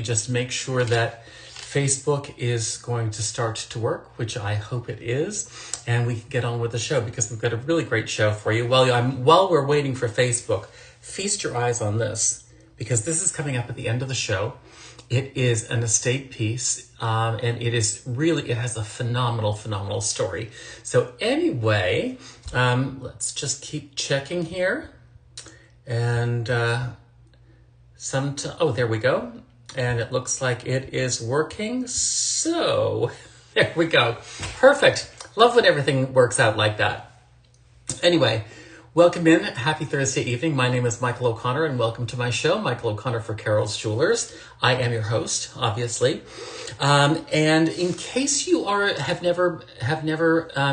just make sure that Facebook is going to start to work, which I hope it is, and we can get on with the show because we've got a really great show for you. While we're waiting for Facebook, feast your eyes on this because this is coming up at the end of the show. It is an estate piece, and it has a phenomenal story. So anyway, let's just keep checking here, and there we go. And it looks like it is working. So there we go. Perfect. Love when everything works out like that. Anyway, welcome in. Happy Thursday evening. My name is Michael O'Connor and welcome to my show, Michael O'Connor for Carroll's Jewelers. I am your host, obviously. And in case you have never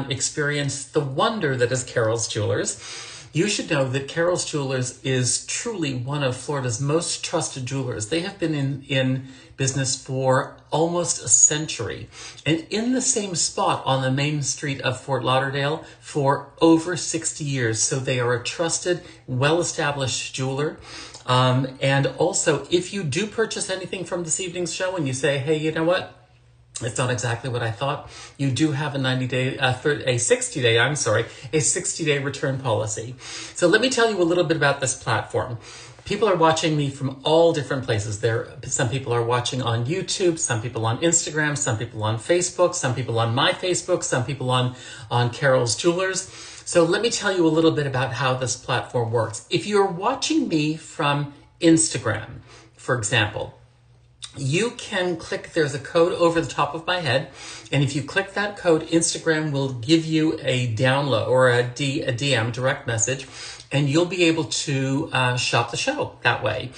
experienced the wonder that is Carroll's Jewelers, you should know that Carroll's Jewelers is truly one of Florida's most trusted jewelers. They have been in business for almost a century and in the same spot on the main street of Fort Lauderdale for over 60 years. So they are a trusted, well-established jeweler. And also, if you do purchase anything from this evening's show and you say, hey, you know what? It's not exactly what I thought. You do have a 60-day return policy. So let me tell you a little bit about this platform. People are watching me from all different places. Some people are watching on YouTube, some people on Instagram, some people on Facebook, some people on my Facebook, some people on Carroll's Jewelers. So let me tell you a little bit about how this platform works. If you're watching me from Instagram, for example, you can click, there's a code over the top of my head, and if you click that code, Instagram will give you a download or a DM, direct message, and you'll be able to shop the show that way.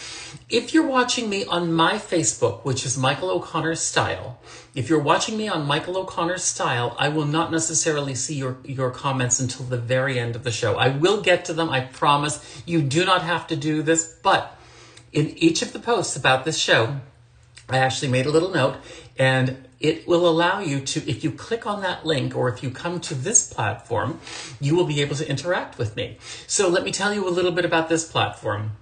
If you're watching me on my Facebook, which is Michael O'Connor Style, if you're watching me on Michael O'Connor Style, I will not necessarily see your comments until the very end of the show. I will get to them, I promise. You do not have to do this, but in each of the posts about this show, I actually made a little note, and it will allow you to, if you click on that link or if you come to this platform, you will be able to interact with me. So let me tell you a little bit about this platform.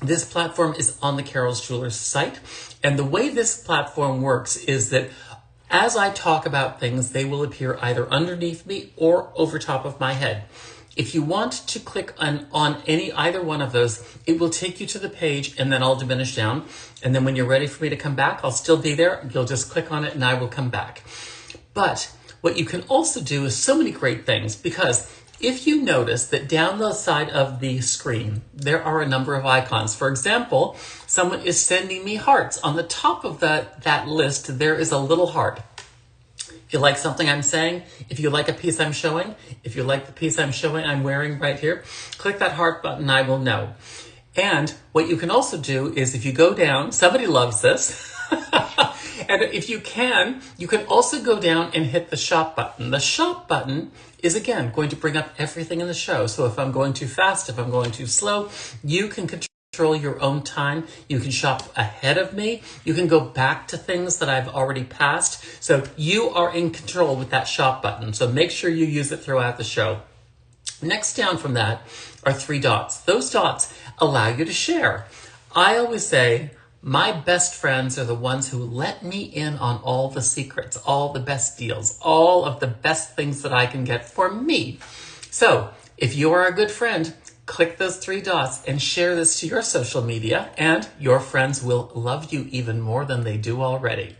This platform is on the Carroll's Jewelers site, and the way this platform works is that as I talk about things, they will appear either underneath me or over top of my head. If you want to click on either one of those, it will take you to the page and then I'll diminish down. And then when you're ready for me to come back, I'll still be there. You'll just click on it and I will come back. But what you can also do is so many great things, because if you notice that down the side of the screen, there are a number of icons. For example, someone is sending me hearts. On the top of that list, there is a little heart. If you like something I'm saying, if you like a piece I'm showing, if you like the piece I'm wearing right here, click that heart button, I will know. And what you can also do is if you go down, somebody loves this, and if you can also go down and hit the shop button. The shop button is, again, going to bring up everything in the show. So if I'm going too fast, if I'm going too slow, you can control your own time. You can shop ahead of me. You can go back to things that I've already passed. So you are in control with that shop button. So make sure you use it throughout the show. Next down from that are 3 dots. Those dots allow you to share. I always say my best friends are the ones who let me in on all the secrets, all the best deals, all of the best things that I can get for me. So if you are a good friend, click those 3 dots and share this to your social media, and your friends will love you even more than they do already.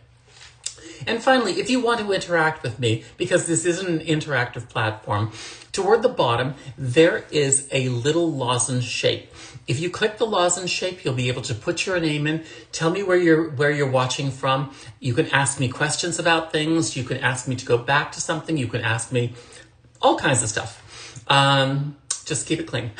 And finally, if you want to interact with me, because this is an interactive platform, toward the bottom, there is a little lozenge shape. If you click the lozenge shape, you'll be able to put your name in, tell me where you're watching from. You can ask me questions about things. You can ask me to go back to something. You can ask me all kinds of stuff. Just keep it clean.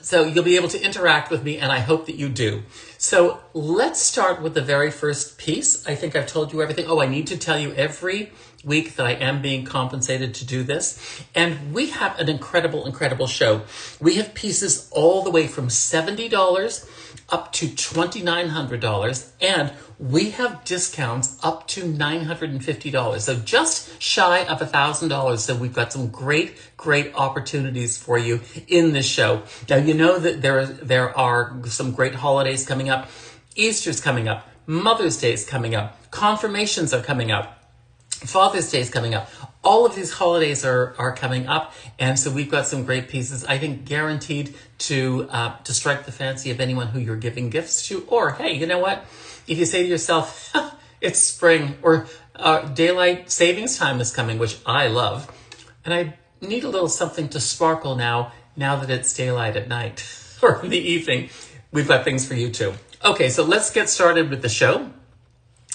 So you'll be able to interact with me, and I hope that you do. So let's start with the very first piece. I think I've told you everything. Oh, I need to tell you every week that I am being compensated to do this. And we have an incredible show. We have pieces all the way from $70 up to $2,900, and we have discounts up to $950. So just shy of $1,000. So we've got some great opportunities for you in this show. Now, you know that there are some great holidays coming up. Easter's coming up. Mother's Day is coming up. Confirmations are coming up. Father's Day is coming up. All of these holidays are coming up, and so we've got some great pieces, I think, guaranteed to strike the fancy of anyone who you're giving gifts to. Or, hey, you know what? If you say to yourself, it's spring, or daylight savings time is coming, which I love, and I need a little something to sparkle now that it's daylight at night or in the evening, we've got things for you too. Okay, so let's get started with the show.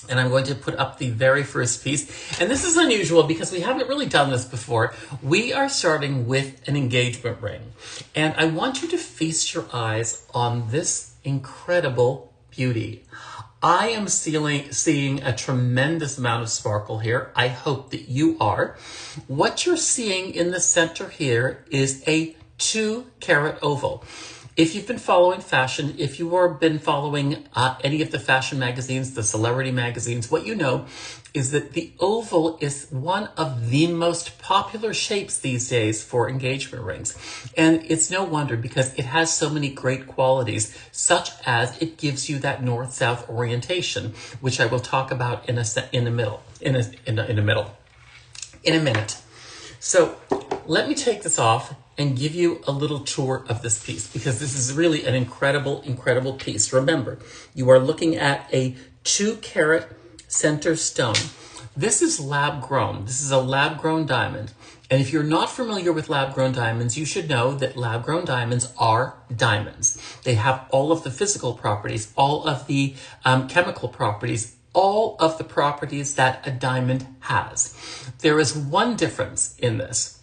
And I'm going to put up the very first piece. And this is unusual because we haven't really done this before. We are starting with an engagement ring. And I want you to feast your eyes on this incredible beauty. I am seeing a tremendous amount of sparkle here. I hope that you are. What you're seeing in the center here is a 2-carat oval. If you've been following fashion, if you have been following any of the fashion magazines, the celebrity magazines, what you know is that the oval is one of the most popular shapes these days for engagement rings. And it's no wonder, because it has so many great qualities, such as it gives you that north-south orientation, which I will talk about in a minute. So let me take this off and give you a little tour of this piece, because this is really an incredible piece. Remember, you are looking at a 2-carat center stone. This is lab grown. This is a lab grown diamond. And if you're not familiar with lab grown diamonds, you should know that lab grown diamonds are diamonds. They have all of the physical properties, all of the chemical properties, all of the properties that a diamond has. There is one difference in this.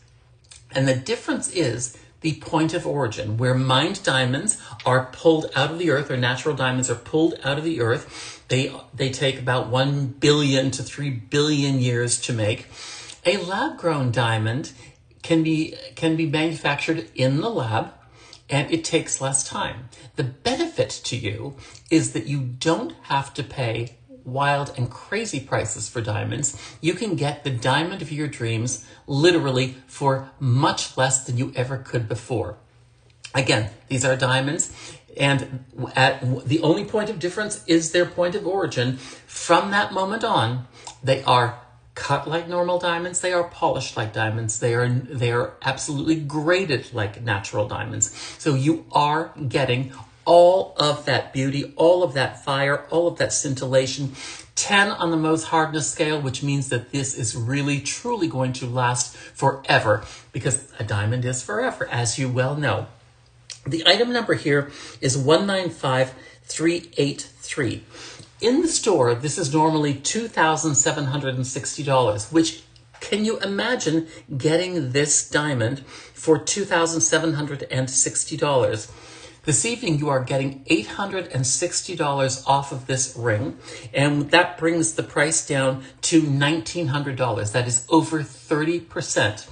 And the difference is the point of origin, where mined diamonds are pulled out of the earth, or natural diamonds are pulled out of the earth. They take about 1 billion to 3 billion years to make. A lab-grown diamond can be manufactured in the lab, and it takes less time. The benefit to you is that you don't have to pay wild and crazy prices for diamonds. You can get the diamond of your dreams literally for much less than you ever could before. Again, these are diamonds, and the only point of difference is their point of origin. From that moment on, they are cut like normal diamonds. They are polished like diamonds. They are absolutely graded like natural diamonds. So you are getting all of that beauty, all of that fire, all of that scintillation. 10 on the Mohs hardness scale, which means that this is really, truly going to last forever, because a diamond is forever, as you well know. The item number here is 195383. In the store, this is normally $2,760, which, can you imagine getting this diamond for $2,760? This evening, you are getting $860 off of this ring, and that brings the price down to $1,900. That is over 30%.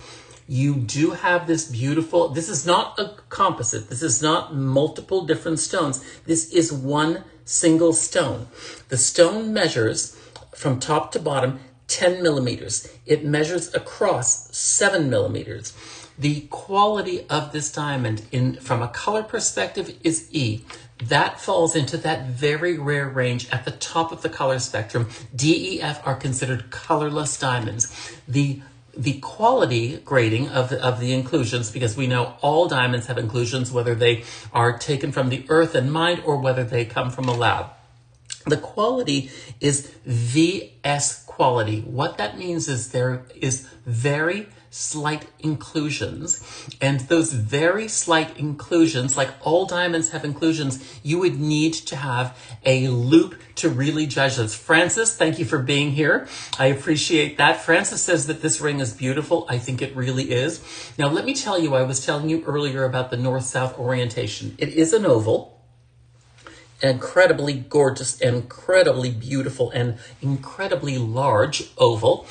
You do have this beautiful, this is not a composite. This is not multiple different stones. This is one single stone. The stone measures from top to bottom 10 millimeters. It measures across 7 millimeters. The quality of this diamond from a color perspective is E. That falls into that very rare range at the top of the color spectrum. D, E, F are considered colorless diamonds. The quality grading of the inclusions, because we know all diamonds have inclusions, whether they are taken from the earth and mined or whether they come from a lab. The quality is VS quality. What that means is there is very slight inclusions, and those very slight inclusions, like all diamonds have inclusions, you would need to have a loop to really judge this. Francis, thank you for being here. I appreciate that. Francis says that this ring is beautiful. I think it really is. Now, let me tell you, I was telling you earlier about the north-south orientation. It is an oval, incredibly gorgeous, incredibly beautiful, and incredibly large oval.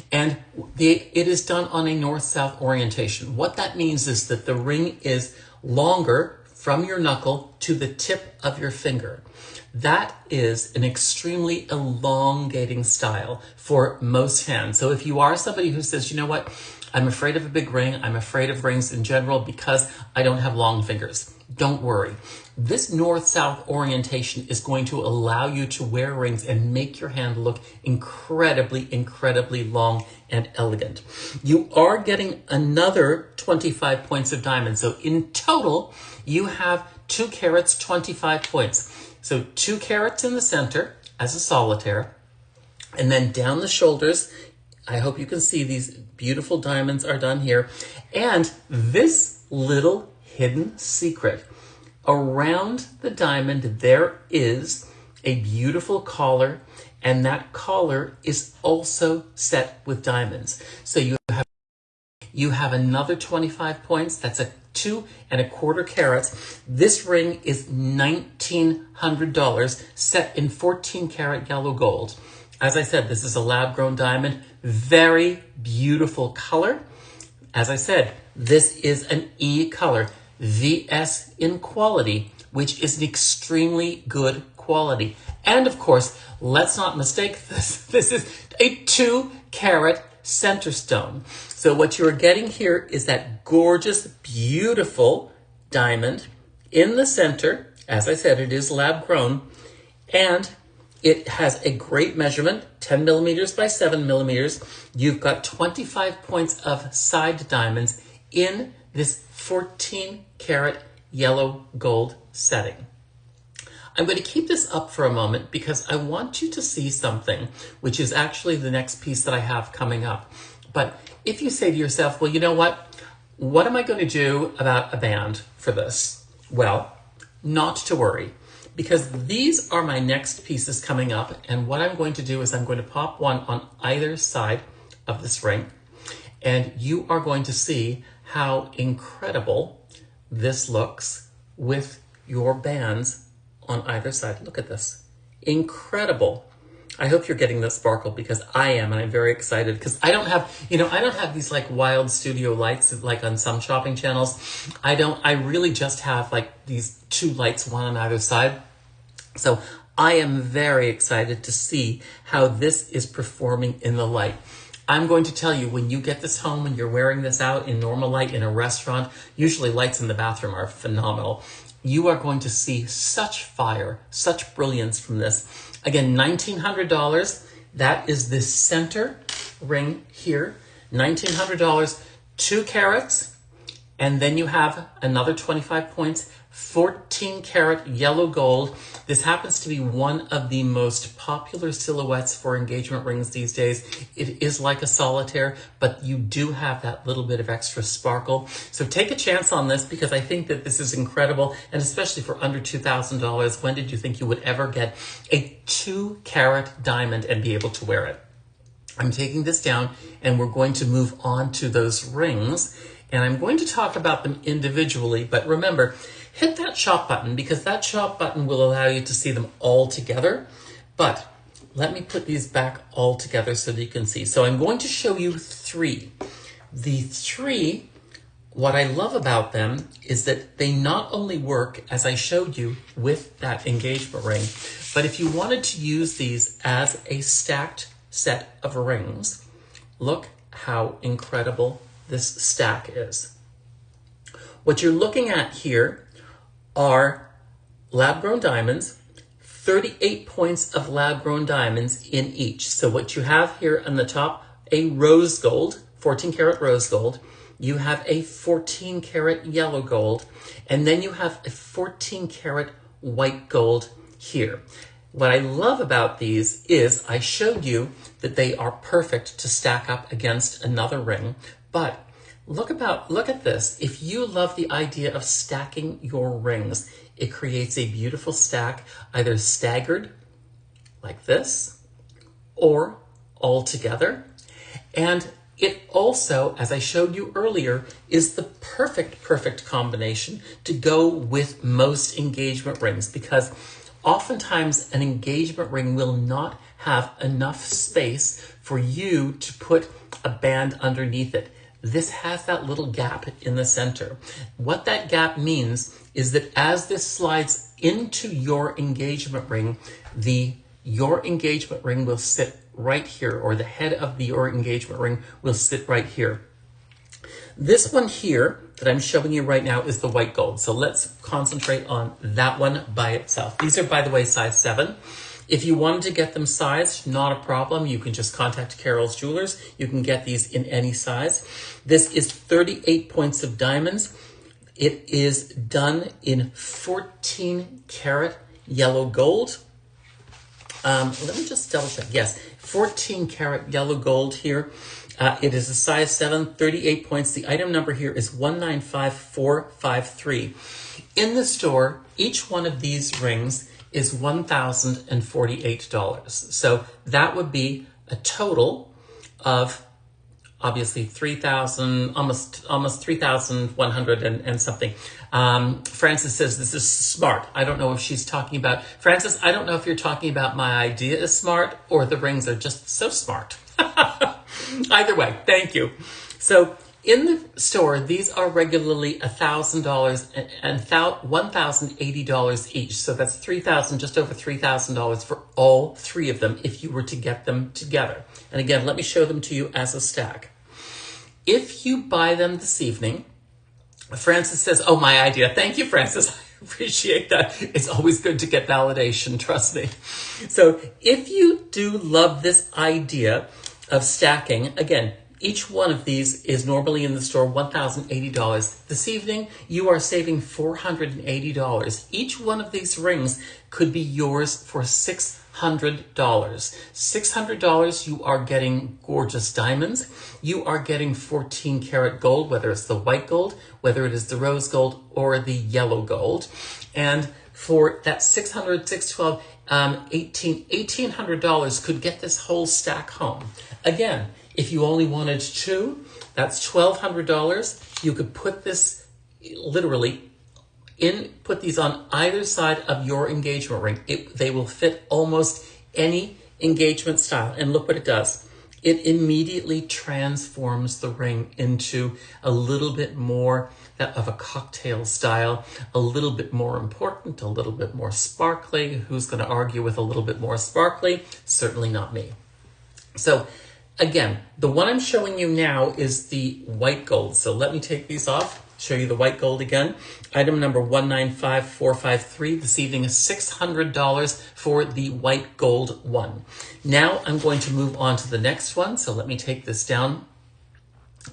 And it is done on a north-south orientation. What that means is that the ring is longer from your knuckle to the tip of your finger. That is an extremely elongating style for most hands. So if you are somebody who says, you know what, I'm afraid of a big ring, I'm afraid of rings in general because I don't have long fingers, don't worry. This north-south orientation is going to allow you to wear rings and make your hand look incredibly, incredibly long and elegant. You are getting another 25 points of diamond. So in total, you have 2 carats, 25 points. So 2 carats in the center as a solitaire, and then down the shoulders, I hope you can see these beautiful diamonds are done here. And this little hidden secret, around the diamond, there is a beautiful collar, and that collar is also set with diamonds. So you have another 25 points. That's a 2 1/4 carats. This ring is $1,900, set in 14 karat yellow gold. As I said, this is a lab-grown diamond, very beautiful color. As I said, this is an E color, VS in quality, which is an extremely good quality. And of course, let's not mistake this. This is a 2 carat center stone. So what you're getting here is that gorgeous, beautiful diamond in the center. As I said, it is lab grown, and it has a great measurement, 10 millimeters by 7 millimeters. You've got 25 points of side diamonds in this 14 karat yellow gold setting. I'm going to keep this up for a moment because I want you to see something, which is actually the next piece that I have coming up. But if you say to yourself, well, you know what am I going to do about a band for this? Well, not to worry, because these are my next pieces coming up. And what I'm going to do is I'm going to pop one on either side of this ring. And you are going to see how incredible this looks with your bands on either side. Look at this. Incredible. I hope you're getting the sparkle, because I am, and I'm very excited because I don't have these like wild studio lights like on some shopping channels. I really just have like these 2 lights, one on either side. So I am very excited to see how this is performing in the light. I'm going to tell you, when you get this home, when you're wearing this out in normal light in a restaurant, usually lights in the bathroom are phenomenal. You are going to see such fire, such brilliance from this. Again, $1,900. That is the center ring here. $1,900, 2 carats. And then you have another 25 points, 14 karat yellow gold. This happens to be one of the most popular silhouettes for engagement rings these days. It is like a solitaire, but you do have that little bit of extra sparkle. So take a chance on this, because I think that this is incredible, and especially for under $2,000. When did you think you would ever get a 2 carat diamond and be able to wear it? I'm taking this down, and we're going to move on to those rings. And I'm going to talk about them individually, but remember, hit that shop button, because that shop button will allow you to see them all together. But let me put these back all together so that you can see. So I'm going to show you 3. The 3, what I love about them is that they not only work, as I showed you, with that engagement ring, but if you wanted to use these as a stacked set of rings, look how incredible this stack is. What you're looking at here are lab-grown diamonds, 38 points of lab-grown diamonds in each. So what you have here on the top, a rose gold, 14 karat rose gold. You have a 14 karat yellow gold, and then you have a 14 karat white gold here. What I love about these is I showed you that they are perfect to stack up against another ring. But look at this. If you love the idea of stacking your rings, it creates a beautiful stack, either staggered like this or all together. And it also, as I showed you earlier, is the perfect combination to go with most engagement rings, because oftentimes an engagement ring will not have enough space for you to put a band underneath it. this has that little gap in the center. What that gap means is that as this slides into your engagement ring, your engagement ring will sit right here, or the head of your engagement ring will sit right here. This one here that I'm showing you right now is the white gold. So let's concentrate on that one by itself. These are, by the way, size 7. If you wanted to get them sized, not a problem. You can just contact Carroll's Jewelers. You can get these in any size. This is 38 points of diamonds. It is done in 14 karat yellow gold. Let me just double check. Yes, 14 karat yellow gold here. It is a size 7, 38 points. The item number here is 195453. In the store, each one of these rings is $1,048. So that would be a total of obviously 3,000, almost 3,100 and something. Francis says this is smart. I don't know if she's talking about, Francis, I don't know if you're talking about my idea is smart or the rings are just so smart. Either way, thank you. So in the store, these are regularly $1,000 and $1,080 each. So that's $3,000, just over $3,000 for all three of them if you were to get them together. And again, let me show them to you as a stack. If you buy them this evening, Francis says, oh, my idea. Thank you, Francis. I appreciate that. It's always good to get validation, trust me. So if you do love this idea of stacking, again, each one of these is normally in the store $1,080. This evening, you are saving $480. Each one of these rings could be yours for $600. $600, you are getting gorgeous diamonds. You are getting 14 karat gold, whether it's the white gold, whether it is the rose gold or the yellow gold. And for that $600, $612, $1,800 could get this whole stack home. Again, if you only wanted 2, that's $1,200. You could put this literally put these on either side of your engagement ring. They will fit almost any engagement style. And look what it does. It immediately transforms the ring into a little bit more of a cocktail style, a little bit more important, a little bit more sparkly. Who's going to argue with a little bit more sparkly? Certainly not me. So again, the one I'm showing you now is the white gold. So let me take these off, show you the white gold again. Item number 195453. This evening is $600 for the white gold one. Now I'm going to move on to the next one. So let me take this down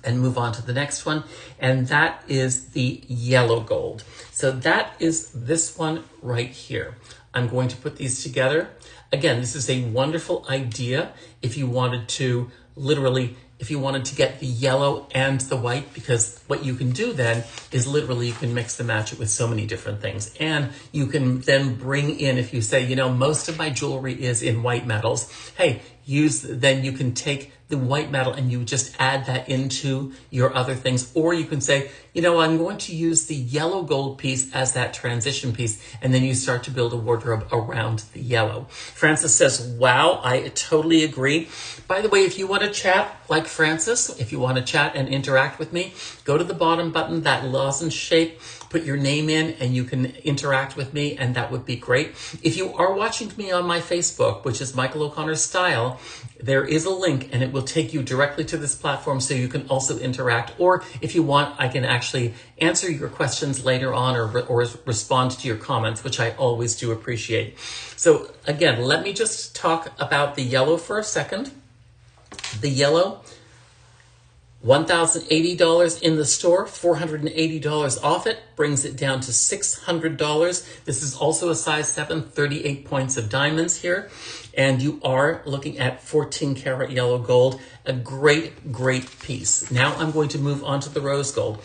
and move on to the next one. And that is the yellow gold. So that is this one right here. I'm going to put these together. Again, this is a wonderful idea if you wanted to if you wanted to get the yellow and the white, because what you can do then is literally you can mix and match it with so many different things. And you can then bring in, if you say, you know, most of my jewelry is in white metals, hey, then you can take the white metal and you just add that into your other things. Or you can say, you know, I'm going to use the yellow gold piece as that transition piece. And then you start to build a wardrobe around the yellow. Francis says, wow, I totally agree. By the way, if you want to chat like Francis, if you want to chat and interact with me, go to the bottom button, that lozenge shape, put your name in and you can interact with me, and that would be great. If you are watching me on my Facebook, which is Michael O'Connor Style, there is a link and it will take you directly to this platform so you can also interact. Or if you want, I can actually answer your questions later on or respond to your comments, which I always do appreciate. So again, let me just talk about the yellow for a second. The yellow, $1,080 in the store, $480 off it, brings it down to $600. This is also a size 7, 38 points of diamonds here. And you are looking at 14 karat yellow gold, a great, great piece. Now I'm going to move on to the rose gold.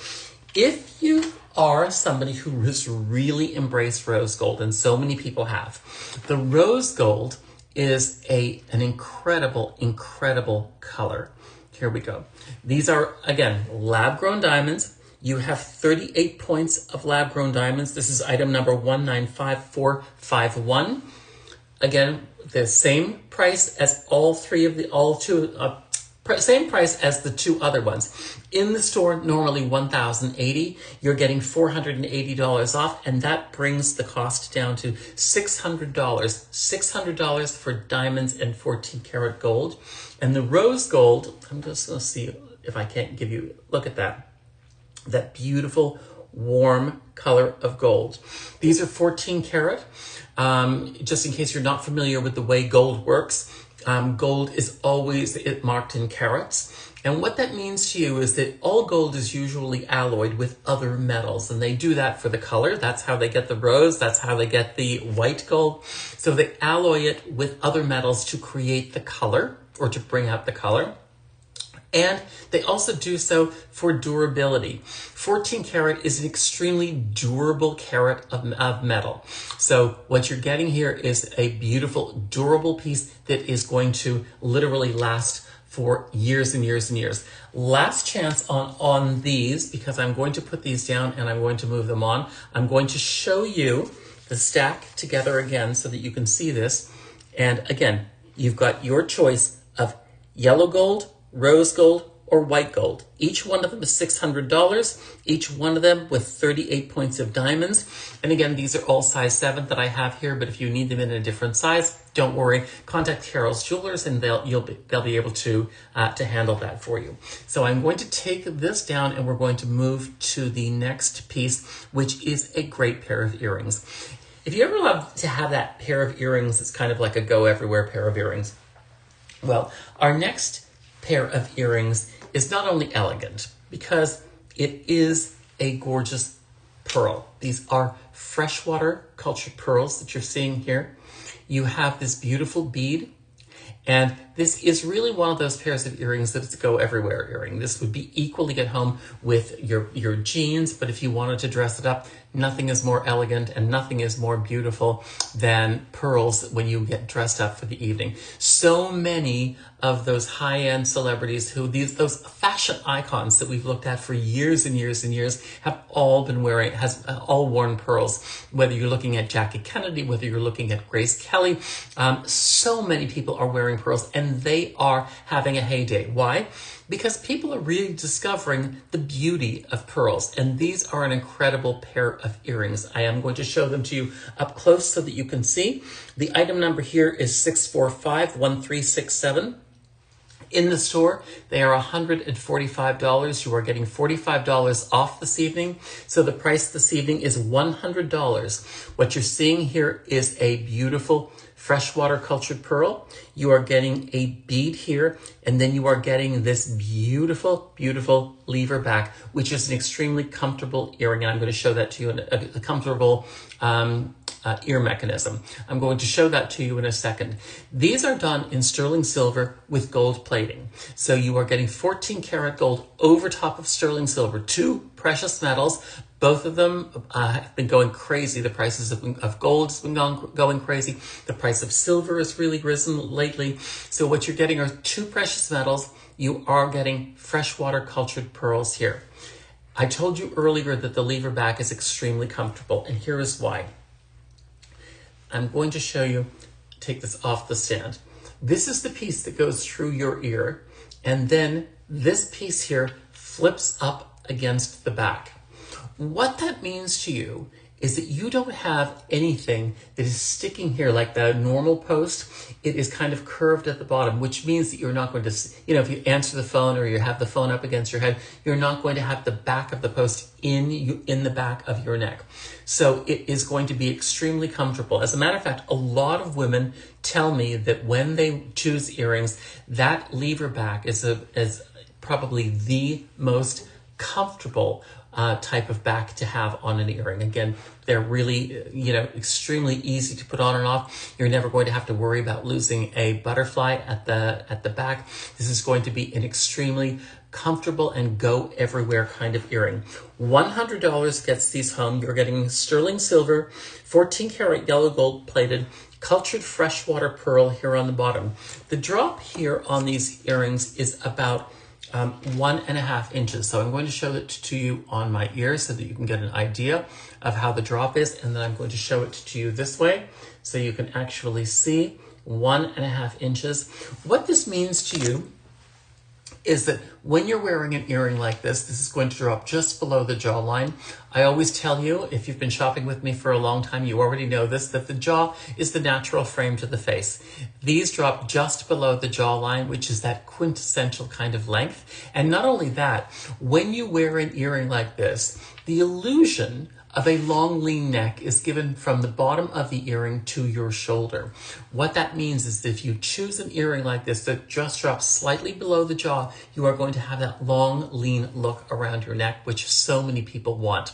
If you are somebody who has really embraced rose gold, and so many people have, the rose gold is an incredible, incredible color. Here we go. These are, again, lab-grown diamonds. You have 38 points of lab-grown diamonds. This is item number 195451. Again, the same price as all two Same price as the two other ones. In the store, normally $1,080. You're getting $480 off, and that brings the cost down to $600. $600 for diamonds and 14 karat gold. And the rose gold, I'm just going to see if I can't give you, look at that. That beautiful, warm color of gold. These are 14 karat. Just in case you're not familiar with the way gold works, gold is always marked in carats. And what that means to you is that all gold is usually alloyed with other metals. And they do that for the color. That's how they get the rose. That's how they get the white gold. So they alloy it with other metals to create the color or to bring out the color. And they also do so for durability. 14 karat is an extremely durable carat of metal. So what you're getting here is a beautiful, durable piece that is going to literally last for years and years and years. Last chance on these, because I'm going to put these down and I'm going to move them on. I'm going to show you the stack together again so that you can see this. And again, you've got your choice of yellow gold, rose gold, or white gold. Each one of them is $600, each one of them with 38 points of diamonds. And again, these are all size 7 that I have here, but if you need them in a different size, don't worry. Contact Carroll's Jewelers and they'll be able to handle that for you. So I'm going to take this down and we're going to move to the next piece, which is a great pair of earrings. If you ever love to have that pair of earrings, it's kind of like a go everywhere pair of earrings. Well, our next pair of earrings is not only elegant because it is a gorgeous pearl. These are freshwater cultured pearls that you're seeing here. You have this beautiful bead, and this is really one of those pairs of earrings that it's a go everywhere earring. This would be equally at home with your jeans, but if you wanted to dress it up, nothing is more elegant and nothing is more beautiful than pearls when you get dressed up for the evening. So many of those high-end celebrities those fashion icons that we've looked at for years and years and years have all been all worn pearls. Whether you're looking at Jackie Kennedy, whether you're looking at Grace Kelly, so many people are wearing pearls and they are having a heyday. Why? Because people are really discovering the beauty of pearls. And these are an incredible pair of earrings. I am going to show them to you up close so that you can see. The item number here is 6451367. In the store, they are $145. You are getting $45 off this evening. So the price this evening is $100. What you're seeing here is a beautiful freshwater cultured pearl. You are getting a bead here, and then you are getting this beautiful, beautiful lever back, which is an extremely comfortable earring. And I'm going to show that to you in a comfortable ear mechanism. I'm going to show that to you in a second. These are done in sterling silver with gold plating. So you are getting 14 karat gold over top of sterling silver, two precious metals. Both of them have been going crazy. The prices of gold has been going crazy. The price of silver has really risen lately. So what you're getting are two precious metals. You are getting freshwater cultured pearls here. I told you earlier that the lever back is extremely comfortable, and here is why. I'm going to show you, take this off the stand. This is the piece that goes through your ear, and then this piece here flips up against the back. What that means to you is that you don't have anything that is sticking here like the normal post. It is kind of curved at the bottom, which means that you're not going to, if you answer the phone or you have the phone up against your head, you're not going to have the back of the post in the back of your neck. So it is going to be extremely comfortable. As a matter of fact, a lot of women tell me that when they choose earrings, that lever back is probably the most comfortable type of back to have on an earring. Again, they're really, extremely easy to put on and off. You're never going to have to worry about losing a butterfly at the back. This is going to be an extremely comfortable and go everywhere kind of earring. $100 gets these home. You're getting sterling silver, 14 karat yellow gold plated, cultured freshwater pearl here on the bottom. The drop here on these earrings is about 1.5 inches. So I'm going to show it to you on my ear so that you can get an idea of how the drop is. And then I'm going to show it to you this way so you can actually see 1.5 inches. What this means to you is that when you're wearing an earring like this is going to drop just below the jawline. I always tell you, if you've been shopping with me for a long time, you already know this, that the jaw is the natural frame to the face. These drop just below the jawline, which is that quintessential kind of length. And not only that, when you wear an earring like this, the illusion of a long, lean neck is given from the bottom of the earring to your shoulder. What that means is that if you choose an earring like this that just drops slightly below the jaw, you are going to have that long, lean look around your neck, which so many people want.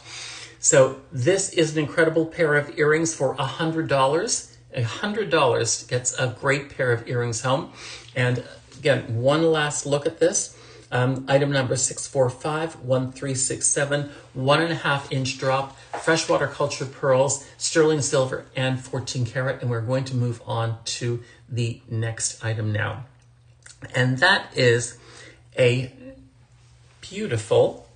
So this is an incredible pair of earrings for $100. $100 gets a great pair of earrings home. And again, one last look at this. Item number 6451367, 1.5 inch drop, freshwater cultured pearls, sterling silver, and 14 karat. And we're going to move on to the next item now. And that is a beautiful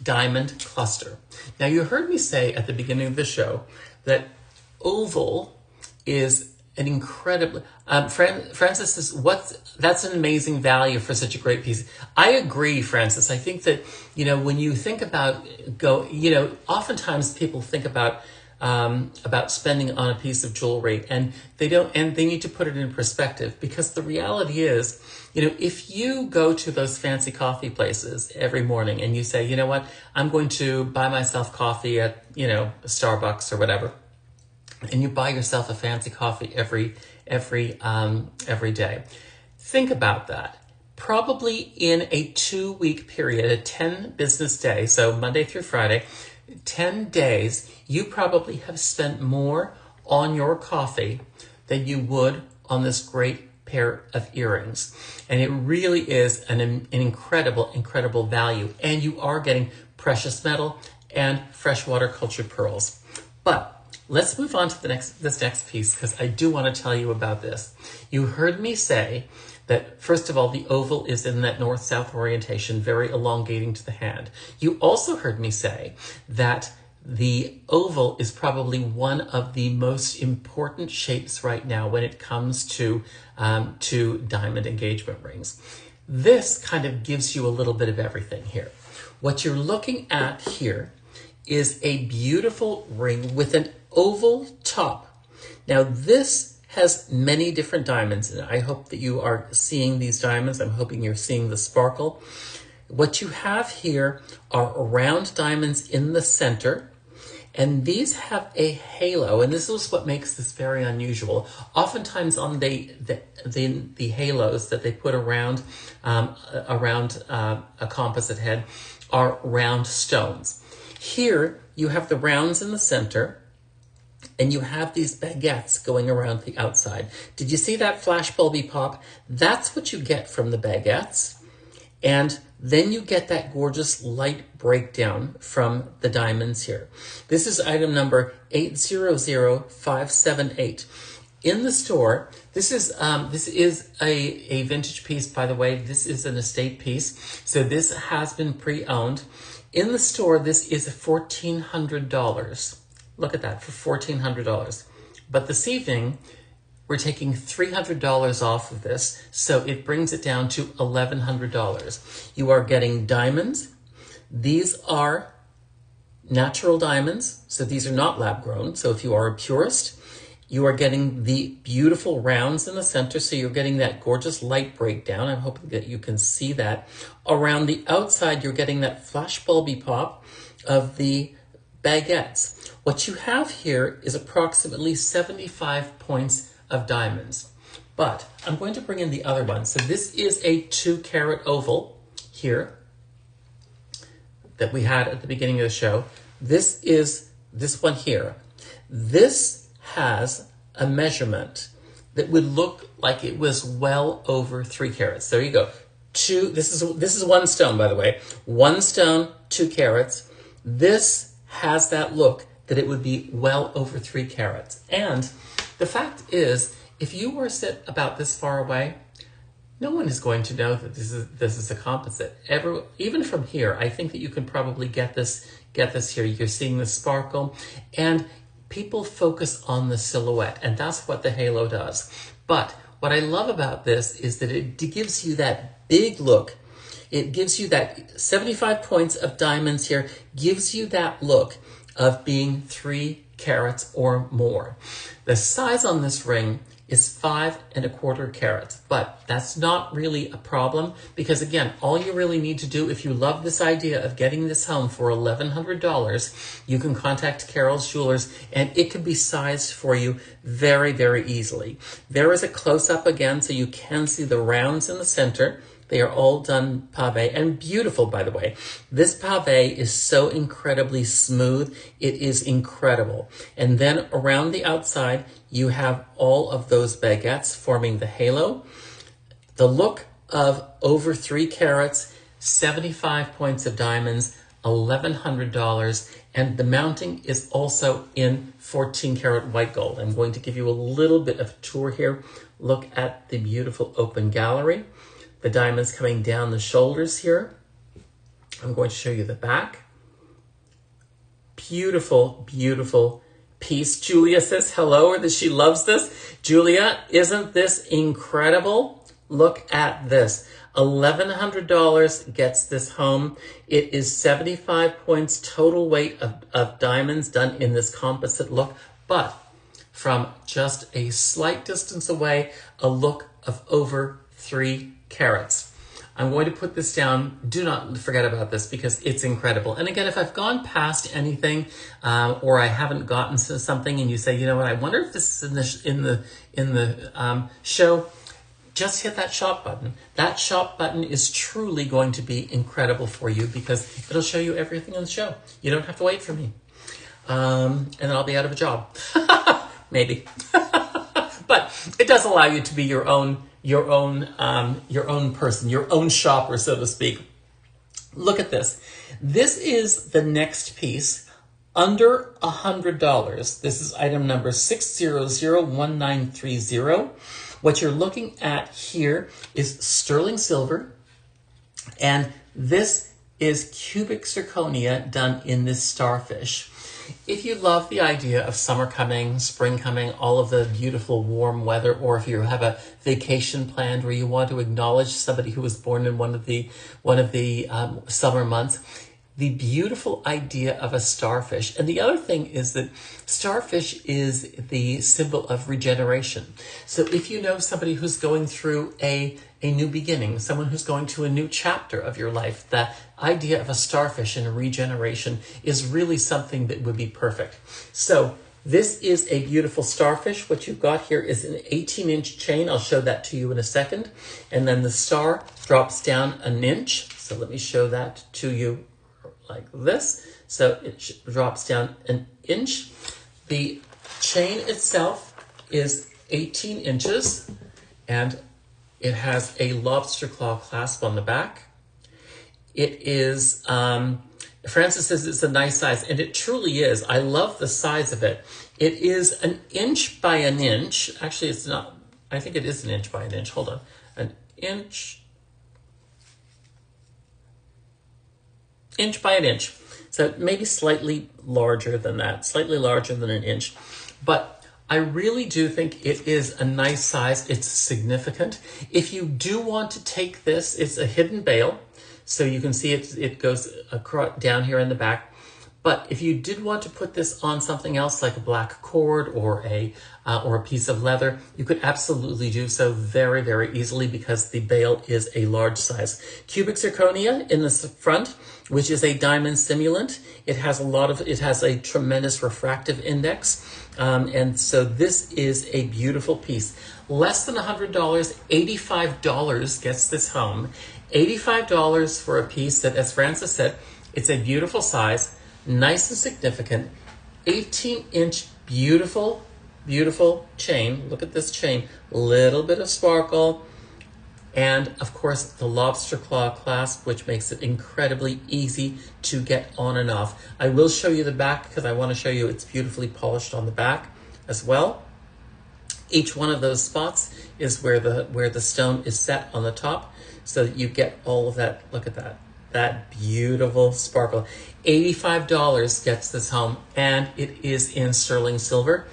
diamond cluster. Now, you heard me say at the beginning of the show that oval is an incredibly, Francis says, that's an amazing value for such a great piece. I agree, Francis. I think that, when you think about oftentimes people think about spending on a piece of jewelry and they need to put it in perspective, because the reality is, if you go to those fancy coffee places every morning and you say, you know what, I'm going to buy myself coffee at, Starbucks or whatever, and you buy yourself a fancy coffee every day. Think about that. Probably in a 2-week period, a 10 business day, so Monday through Friday, 10 days, you probably have spent more on your coffee than you would on this great pair of earrings. And it really is an incredible, incredible value. And you are getting precious metal and freshwater cultured pearls. But let's move on to this next piece, because I do want to tell you about this. You heard me say that, first of all, the oval is in that north-south orientation, very elongating to the hand. You also heard me say that the oval is probably one of the most important shapes right now when it comes to diamond engagement rings. This kind of gives you a little bit of everything here. What you're looking at here is a beautiful ring with an oval top. Now, this has many different diamonds in it. I hope that you are seeing these diamonds. I'm hoping you're seeing the sparkle. What you have here are round diamonds in the center, and these have a halo, and this is what makes this very unusual. Oftentimes on the halos that they put around a composite head are round stones. Here you have the rounds in the center, and you have these baguettes going around the outside. Did you see that flash bulby pop? That's what you get from the baguettes. And then you get that gorgeous light breakdown from the diamonds here. This is item number 800578. In the store, this is a vintage piece, by the way. This is an estate piece. So this has been pre-owned. In the store, this is $1,400. Look at that, for $1,400. But this evening, we're taking $300 off of this, so it brings it down to $1,100. You are getting diamonds. These are natural diamonds, so these are not lab grown. So if you are a purist, you are getting the beautiful rounds in the center, so you're getting that gorgeous light breakdown. I'm hoping that you can see that. Around the outside, you're getting that flash bulby pop of the baguettes. What you have here is approximately 75 points of diamonds. But I'm going to bring in the other one. So this is a 2-carat oval here that we had at the beginning of the show. This is this one here. This has a measurement that would look like it was well over 3 carats. There you go. This is 1 stone, by the way. 1 stone, 2 carats. This has that look that it would be well over 3 carats. And the fact is, if you were sit about this far away, no one is going to know that this is a composite. Even from here, I think that you can probably get this here. You're seeing the sparkle, and people focus on the silhouette, and that's what the halo does. But what I love about this is that it gives you that big look It gives you that 75 points of diamonds here, gives you that look of being 3 carats or more. The size on this ring is 5¼ carats, but that's not really a problem because again, all you really need to do if you love this idea of getting this home for $1,100, you can contact Carroll's Jewelers and it can be sized for you very, very easily. There is a close-up again so you can see the rounds in the center. They are all done pave and beautiful, by the way. This pave is so incredibly smooth. It is incredible. And then around the outside, you have all of those baguettes forming the halo. The look of over 3 carats, 75 points of diamonds, $1,100, and the mounting is also in 14 karat white gold. I'm going to give you a little bit of a tour here. Look at the beautiful open gallery. The diamonds coming down the shoulders here. I'm going to show you the back. Beautiful, beautiful piece. Julia says hello, or that she loves this. Julia, isn't this incredible? Look at this. $1,100 gets this home. It is 75 points total weight of diamonds done in this composite look, but from just a slight distance away, a look of over 3 carats. I'm going to put this down. Do not forget about this because it's incredible. And again, if I've gone past anything or I haven't gotten to something and you say, you know what, I wonder if this is in the show, just hit that shop button. That shop button is truly going to be incredible for you because it'll show you everything on the show. You don't have to wait for me. And then I'll be out of a job. Maybe. But it does allow you to be your own person, your own shopper, so to speak. Look at this. This is the next piece, under $100. This is item number 6001930. What you're looking at here is sterling silver, and this is cubic zirconia done in this starfish. If you love the idea of summer coming, spring coming, all of the beautiful warm weather, or if you have a vacation planned where you want to acknowledge somebody who was born in one of the summer months, the beautiful idea of a starfish. And the other thing is that starfish is the symbol of regeneration. So if you know somebody who's going through a new beginning, someone who's going to a new chapter of your life, the idea of a starfish and a regeneration is really something that would be perfect. So this is a beautiful starfish. What you've got here is an 18-inch chain. I'll show that to you in a second. And then the star drops down an inch. So let me show that to you like this. So it drops down an inch. The chain itself is 18 inches and it has a lobster claw clasp on the back. It is, Francis says it's a nice size, and it truly is. I love the size of it. It is an inch by an inch. Actually, it's not, I think it is an inch by an inch. Hold on. An inch by an inch. So maybe slightly larger than that, slightly larger than an inch. But I really do think it is a nice size. It's significant. If you do want to take this, it's a hidden bail. So you can see it goes across, down here in the back. But if you did want to put this on something else like a black cord or a piece of leather, you could absolutely do so very, very easily because the bail is a large size. Cubic zirconia in the front, which is a diamond simulant. It has a tremendous refractive index. And so this is a beautiful piece. Less than $100, $85 gets this home. $85 for a piece that, as Francis said, it's a beautiful size, nice and significant, 18-inch, beautiful, beautiful chain. Look at this chain, little bit of sparkle, and of course the lobster claw clasp, which makes it incredibly easy to get on and off. I will show you the back because I want to show you it's beautifully polished on the back as well. Each one of those spots is where the stone is set on the top, so that you get all of that. Look at that beautiful sparkle. $85 gets this home, and it is in sterling silver.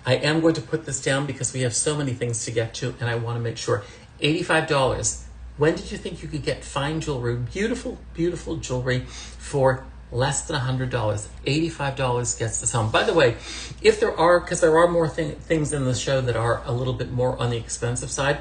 I am going to put this down because we have so many things to get to, and I want to make sure. $85, When did you think you could get fine jewelry, beautiful, beautiful jewelry for less than $100? $85 gets this home. By the way, if there are, because there are more things in the show that are a little bit more on the expensive side,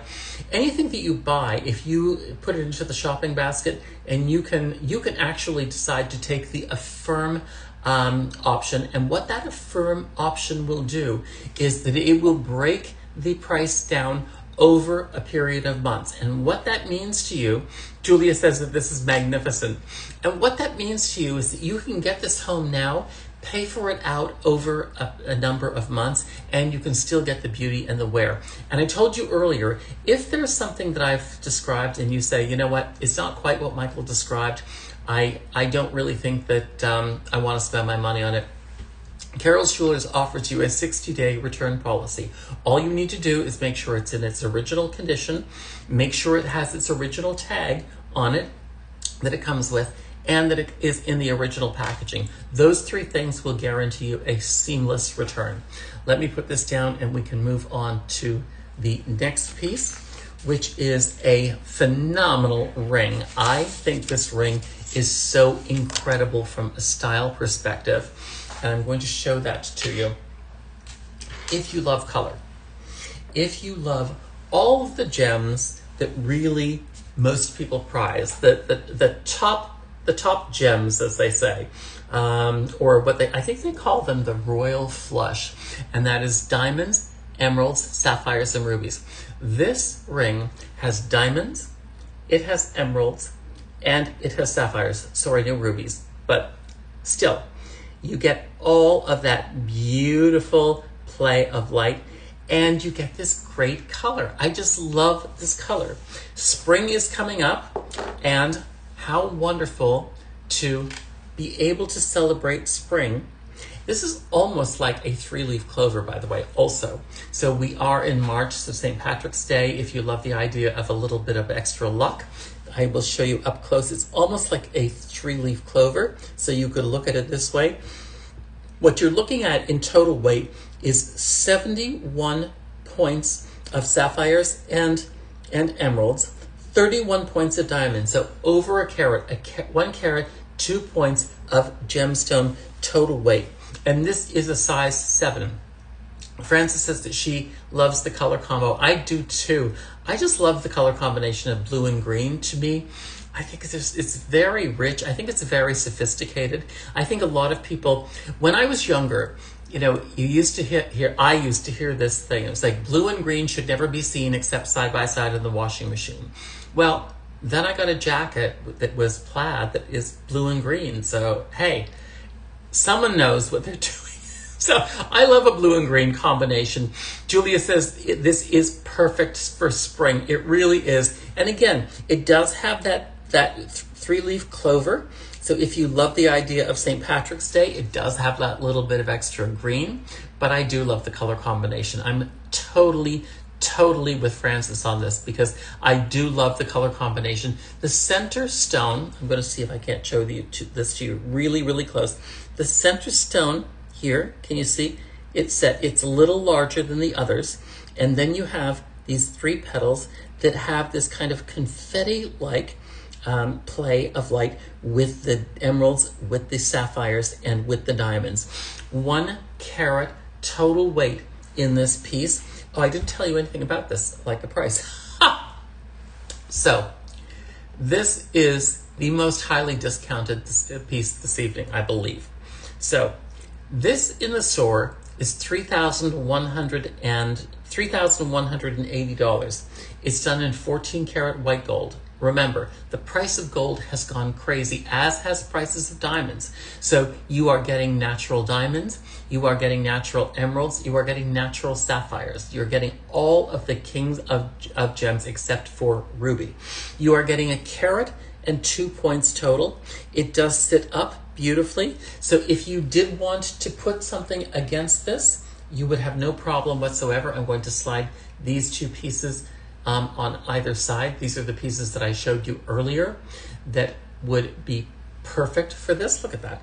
anything that you buy, if you put it into the shopping basket, and you can actually decide to take the Affirm option. And what that Affirm option will do is that it will break the price down over a period of months. And what that means to you, Julia says that this is magnificent. And what that means to you is that you can get this home now, pay for it out over a number of months, and you can still get the beauty and the wear. And I told you earlier, if there's something that I've described and you say, you know what, it's not quite what Michael described, I don't really think that I want to spend my money on it, Carroll's Jewelers offers you a 60-day return policy. All you need to do is make sure it's in its original condition, make sure it has its original tag on it that it comes with, and that it is in the original packaging. Those three things will guarantee you a seamless return. Let me put this down and we can move on to the next piece, which is a phenomenal ring. I think this ring is so incredible from a style perspective. And I'm going to show that to you. If you love color, if you love all of the gems that really most people prize, the top gems, as they say, or what I think they call them the royal flush, and that is diamonds, emeralds, sapphires, and rubies. This ring has diamonds, it has emeralds, and it has sapphires. Sorry, no rubies, but still, you get all of that beautiful play of light, and you get this great color. I just love this color. Spring is coming up, and how wonderful to be able to celebrate spring. This is almost like a 3-leaf clover, by the way, also. So we are in March, so St. Patrick's Day. If you love the idea of a little bit of extra luck, I will show you up close. It's almost like a 3-leaf clover, so you could look at it this way. What you're looking at in total weight is 71 points of sapphires and emeralds, 31 points of diamonds, so over a carat, 1 carat, 2 points of gemstone total weight. And this is a size 7. Frances says that she loves the color combo. I do too. I just love the color combination of blue and green. To me, I think it's very rich. I think it's very sophisticated. I think a lot of people, when I was younger, you know, you used to hear, I used to hear this thing. It was like blue and green should never be seen except side by side in the washing machine. Well, then I got a jacket that was plaid that is blue and green. So, hey, someone knows what they're doing. So I love a blue and green combination. Julia says this is perfect for spring. It really is. And again, it does have that 3-leaf clover. So if you love the idea of St. Patrick's Day, it does have that little bit of extra green. But I do love the color combination. I'm totally with Frances on this because I do love the color combination. The center stone, I'm going to see if I can't show this to you really close. The center stone here, can you see? It's a little larger than the others. And then you have these 3 petals that have this kind of confetti-like play of light with the emeralds, with the sapphires, and with the diamonds. 1 carat total weight in this piece. Oh, I didn't tell you anything about this, like the price. So, this is the most highly discounted piece this evening, I believe. So, this in the store is $3,180. It's done in 14 karat white gold. Remember, the price of gold has gone crazy, as has prices of diamonds. So you are getting natural diamonds, you are getting natural emeralds, you are getting natural sapphires. You're getting all of the kings of gems except for ruby. You are getting 1 carat and 2 points total. It does sit up beautifully. So if you did want to put something against this, you would have no problem whatsoever. I'm going to slide these 2 pieces on either side. These are the pieces that I showed you earlier that would be perfect for this. Look at that.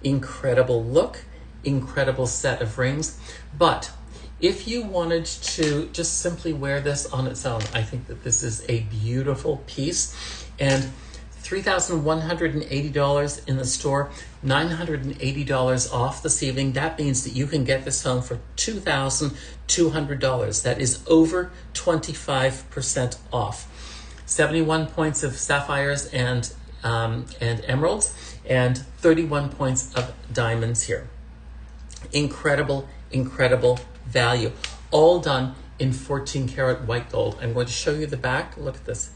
Incredible look, incredible set of rings. But If you wanted to just simply wear this on its own, I think that this is a beautiful piece. And $3,180 in the store, $980 off this evening. That means that you can get this home for $2,200. That is over 25% off. 71 points of sapphires and emeralds, and 31 points of diamonds here. Incredible, incredible value. All done in 14 karat white gold. I'm going to show you the back. Look at this.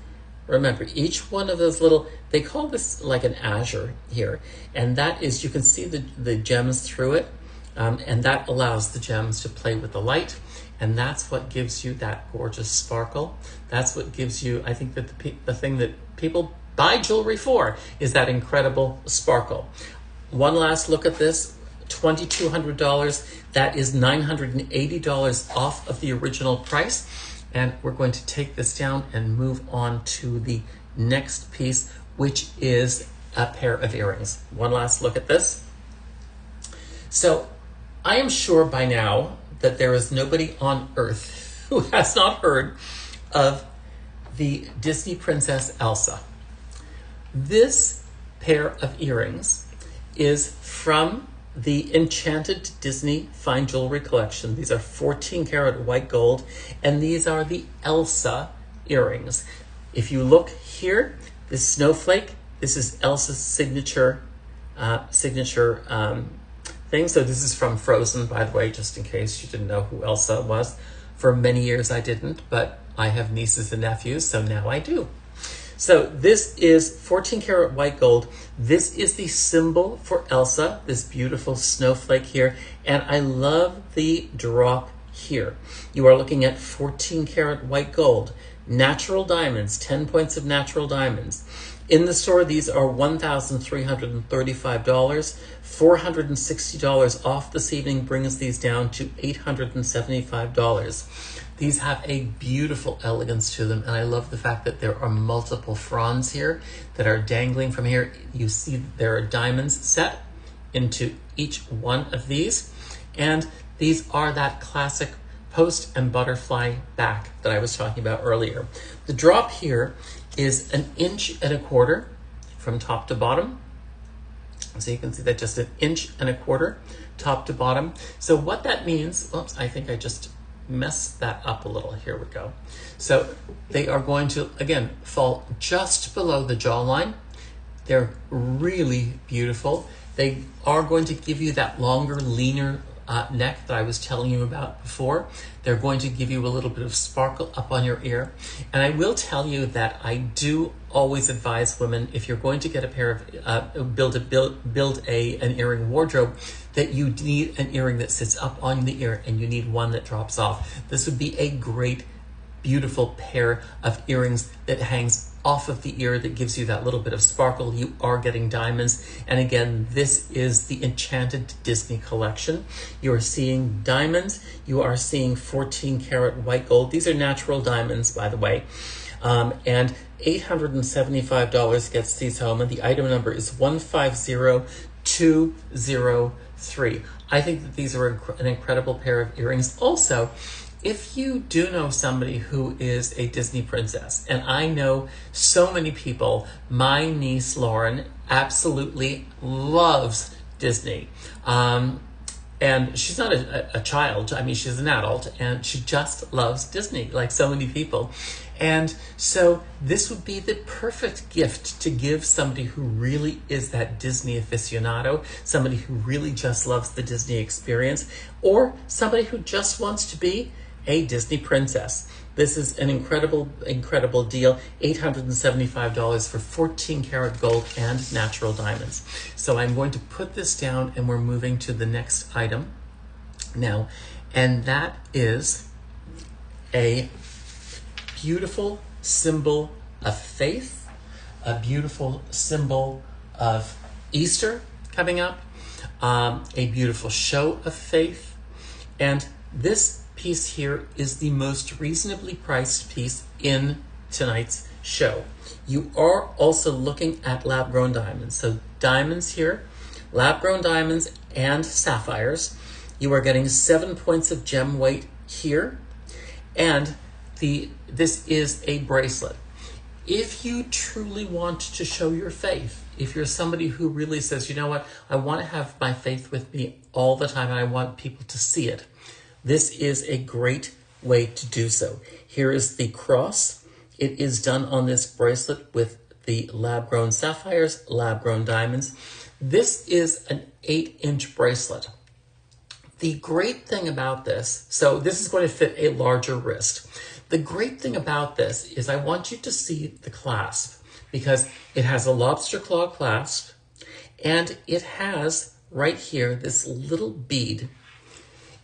Remember, each one of those little, they call this like an azure here. And that is, you can see the gems through it. And that allows the gems to play with the light. And that's what gives you that gorgeous sparkle. That's what gives you, I think that the thing that people buy jewelry for is that incredible sparkle. One last look at this, $2,200. That is $980 off of the original price. And we're going to take this down and move on to the next piece, which is a pair of earrings. One last look at this. So I am sure by now that there is nobody on earth who has not heard of the Disney Princess Elsa. This pair of earrings is from the Enchanted Disney Fine Jewelry Collection. These are 14 karat white gold, and these are the Elsa earrings. If you look here, this snowflake, this is Elsa's signature thing. So this is from Frozen, by the way, just in case you didn't know who Elsa was. For many years I didn't, but I have nieces and nephews, so now I do. So this is 14 karat white gold. This is the symbol for Elsa, this beautiful snowflake here. And I love the drop here. You are looking at 14 karat white gold, natural diamonds, 10 points of natural diamonds. In the store, these are $1,335. $460 off this evening brings these down to $875. These have a beautiful elegance to them, and I love the fact that there are multiple fronds here that are dangling from here. You see there are diamonds set into each one of these, and these are that classic post and butterfly back that I was talking about earlier. The drop here is 1.25 inches from top to bottom. So you can see that just 1.25 inches top to bottom. So what that means, oops, I think I just messed that up a little. Here we go. So they are going to, again, fall just below the jawline. They're really beautiful. They are going to give you that longer, leaner neck that I was telling you about before. They're going to give you a little bit of sparkle up on your ear. And I will tell you that I do always advise women, if you're going to get a pair of, build an earring wardrobe, that you need an earring that sits up on the ear and you need one that drops off. This would be a great, beautiful pair of earrings that hangs off of the ear that gives you that little bit of sparkle. You are getting diamonds. And again, this is the Enchanted Disney collection. You are seeing diamonds. You are seeing 14 karat white gold. These are natural diamonds, by the way. And $875 gets these home, and the item number is 150203. I think that these are an incredible pair of earrings. Also, if you do know somebody who is a Disney princess, and I know so many people, my niece Lauren absolutely loves Disney. And she's not a child, I mean, she's an adult, and she just loves Disney, like so many people. And so this would be the perfect gift to give somebody who really is that Disney aficionado, somebody who really just loves the Disney experience, or somebody who just wants to be a Disney princess. This is an incredible, incredible deal. $875 for 14 karat gold and natural diamonds. So I'm going to put this down and we're moving to the next item now. And that is a beautiful symbol of faith, a beautiful symbol of Easter coming up, a beautiful show of faith. And this piece here is the most reasonably priced piece in tonight's show. You are also looking at lab-grown diamonds. So diamonds here, lab-grown diamonds and sapphires. You are getting 7 points of gem weight here, and this is a bracelet. If you truly want to show your faith, if you're somebody who really says, you know what, I want to have my faith with me all the time and I want people to see it, this is a great way to do so. Here is the cross. It is done on this bracelet with the lab-grown sapphires, lab-grown diamonds. This is an 8-inch bracelet. The great thing about this, so this is going to fit a larger wrist. The great thing about this is I want you to see the clasp, because it has a lobster claw clasp and it has right here this little bead.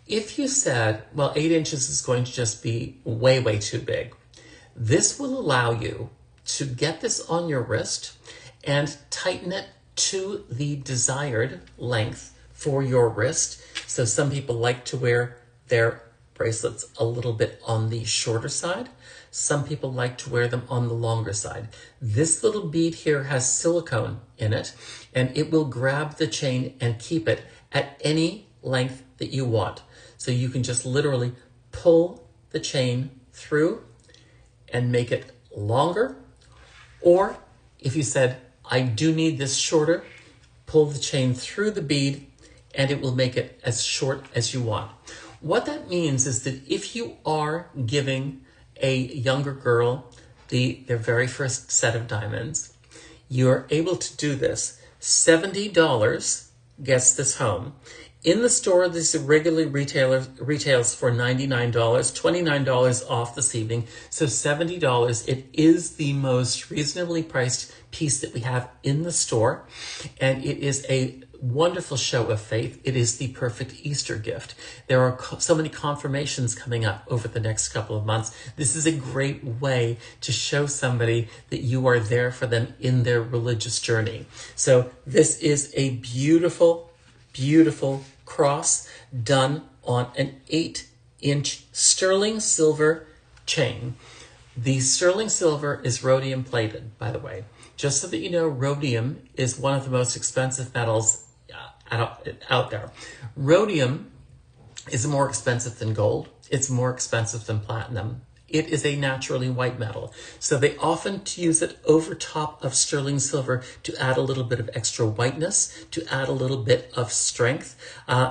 If you said, well, 8 inches is going to just be way, way too big, this will allow you to get this on your wrist and tighten it to the desired length for your wrist. So some people like to wear their bracelets a little bit on the shorter side. Some people like to wear them on the longer side. This little bead here has silicone in it, and it will grab the chain and keep it at any length that you want. So you can just literally pull the chain through and make it longer. Or if you said, I do need this shorter, pull the chain through the bead and it will make it as short as you want. What that means is that if you are giving a younger girl their very first set of diamonds, you're able to do this. $70 gets this home. In the store, this regularly retails for $99, $29 off this evening, so $70. It is the most reasonably priced piece that we have in the store, and it is a wonderful show of faith. It is the perfect Easter gift. There are so many confirmations coming up over the next couple of months. This is a great way to show somebody that you are there for them in their religious journey. So this is a beautiful, beautiful cross done on an 8-inch sterling silver chain. The sterling silver is rhodium plated, by the way. Just so that you know, rhodium is one of the most expensive metals out there. Rhodium is more expensive than gold. It's more expensive than platinum. It is a naturally white metal. So they often use it over top of sterling silver to add a little bit of extra whiteness, to add a little bit of strength.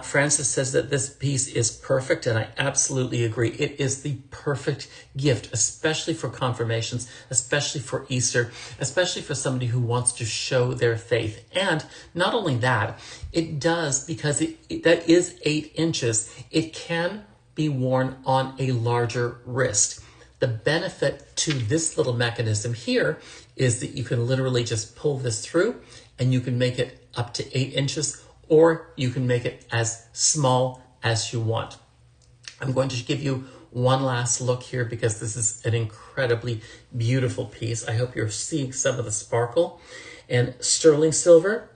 Francis says that this piece is perfect, and I absolutely agree. It is the perfect gift, especially for confirmations, especially for Easter, especially for somebody who wants to show their faith. And not only that, it does, because that is 8 inches, it can be worn on a larger wrist. The benefit to this little mechanism here is that you can literally just pull this through and you can make it up to 8 inches, or you can make it as small as you want. I'm going to give you one last look here because this is an incredibly beautiful piece. I hope you're seeing some of the sparkle. And sterling silver,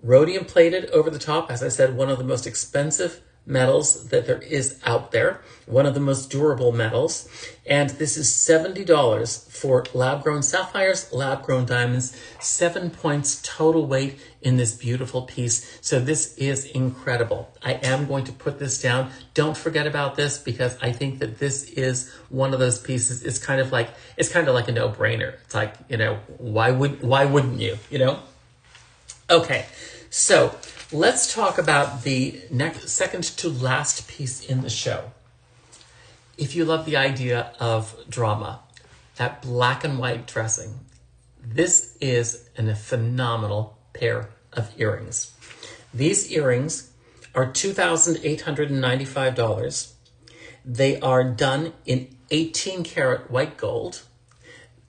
rhodium plated over the top. As I said, one of the most expensive metals that there is out there, one of the most durable metals. And this is $70 for lab-grown sapphires, lab-grown diamonds, 7 points total weight in this beautiful piece. So this is incredible. I am going to put this down. Don't forget about this, because I think that this is one of those pieces. It's kind of like a no-brainer. It's like, why wouldn't you, Okay, so let's talk about the second to last piece in the show. If you love the idea of drama, that black and white dressing, this is a phenomenal pair of earrings. These earrings are $2,895. They are done in 18 karat white gold.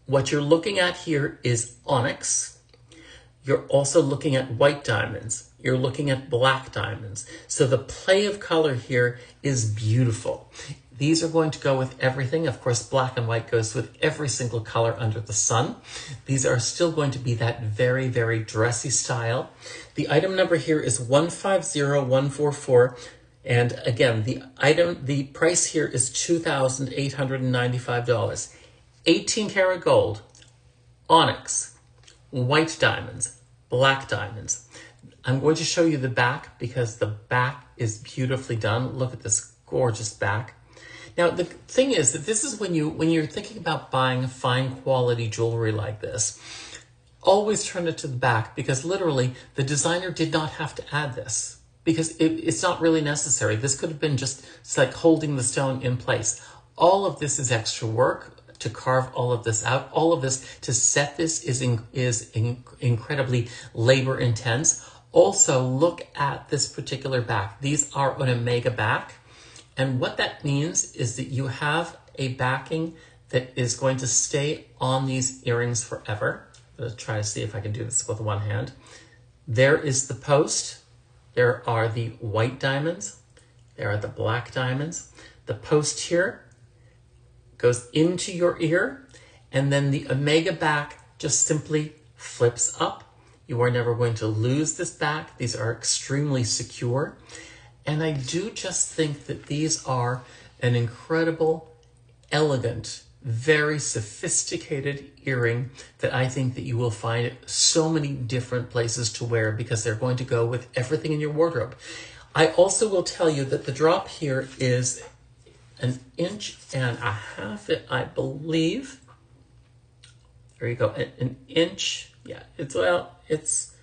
What you're looking at here is onyx. You're also looking at white diamonds. You're looking at black diamonds. So the play of color here is beautiful. These are going to go with everything. Of course, black and white goes with every single color under the sun. These are still going to be that very, very dressy style. The item number here is 150144. And again, the price here is $2,895. 18 karat gold, onyx, white diamonds, black diamonds. I'm going to show you the back because the back is beautifully done. Look at this gorgeous back. Now, the thing is that this is when you're thinking about buying fine quality jewelry like this, always turn it to the back, because literally the designer did not have to add this, because it's not really necessary. This could have been just like holding the stone in place. All of this is extra work to carve all of this out. All of this to set this is incredibly labor intense. Also, look at this particular back. These are an omega back. And what that means is that you have a backing that is going to stay on these earrings forever. Let's try to see if I can do this with one hand. There is the post. There are the white diamonds. There are the black diamonds. The post here goes into your ear, and then the omega back just simply flips up. You are never going to lose this back. These are extremely secure. And I do just think that these are an incredible, elegant, very sophisticated earring that I think that you will find so many different places to wear, because they're going to go with everything in your wardrobe. I also will tell you that the drop here is 1.5 inches, I believe. There you go, an inch. Yeah, it's